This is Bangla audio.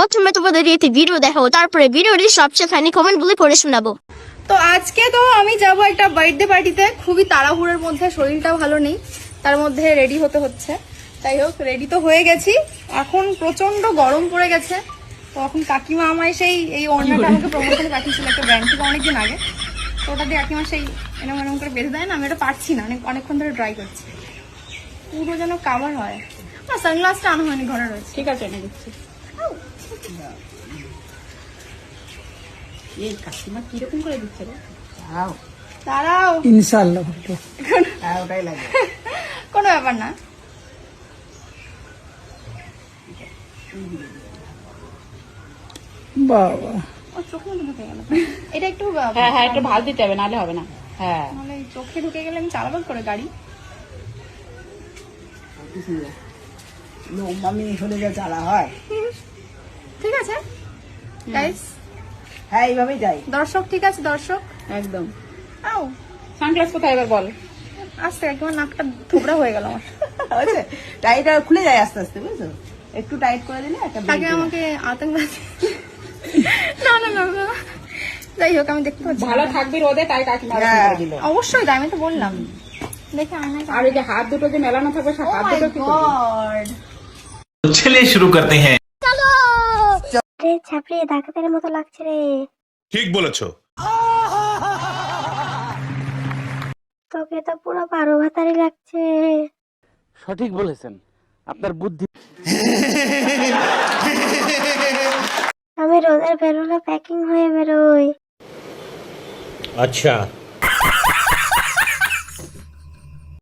প্রথমে তোমাদের এতে ভিডিও দেখাবো, তারপরে ভিডিওটি সবচেয়ে ফানি কমেন্ট গুলি পড়ে শোনাবো। তো আজকে তো আমি যাব একটা বার্থডে পার্টিতে, খুবই তাড়াহুড়োর মধ্যে, শরীরটাও ভালো নেই, তার মধ্যে রেডি হতে হচ্ছে। তাই হোক, রেডি তো হয়ে গেছি, এখন প্রচন্ড গরম পড়ে গেছে। তো এখন কাকিমা আমায় এই ওড়নাটা আমাকে প্রমোশনে পাঠিয়েছিল একটা ব্র্যান্ড থেকে অনেকদিন আগে। তো ওটা দিয়ে কাকিমা এরকম করে বেঁধে দেয় না, আমি এটা পারছি না, অনেকক্ষণ ধরে ট্রাই করছি, পুরো যেন কাভার হয়। আর সানগ্লাসটা আনা হয়নি, ঘরে রয়েছে। ঠিক আছে, এনে দিচ্ছি। এই কাকিমা কিরকম করে দিচ্ছে রে? দাঁড়াও, ইনশাআল্লাহ হ্যাঁ, ওটাই লাগে। কোনো ব্যাপার না। বাবা ও চোখে মধ্যে ঢুকে গেল, এটা একটু হ্যাঁ হ্যাঁ, একটু ভালো দিতে হবে, নাহলে হবে না। হ্যাঁ, নাহলে চোখে ঢুকে গেলে আমি চালাবো করে গাড়ি। আমি হলে যা চালা হয়। ঠিক আছে গাইস, হ্যাঁ, এইভাবেই যাই। দর্শক ঠিক আছে, দর্শক একদম। আও সানগ্লাস কোথায় এবার বল? আস্তে, একদম নাকটা থোবড়া হয়ে গেল আমার। হয়েছে, টাইট খুলে যায় আস্তে আস্তে, বুঝছো? একটু টাইট করে দিলে একটা তাকে আমাকে আতঙ্কবাদী না না না না। যাই হোক, আমি দেখতে পাচ্ছি ভালো না। থাকবি রোদে, তাই কাকিমা দিল। অবশ্যই তাই, আমি তো বললাম। দেখে আয়নায় আর এই যে হাত দুটো যে মেলানো থাকবে, সে হাত দুটো কি করবি? গড, चलिए शुरू करते हैं। রে ছাপড়ি ডাকাতের মতো লাগছে রে। ঠিক বলেছো। তোকে তো পুরো 12 ভাতারি লাগছে। সঠিক বলেছেন, আপনার বুদ্ধি। আমি রোদের বেরোলে প্যাকিং হয়ে বেরোই। अच्छा।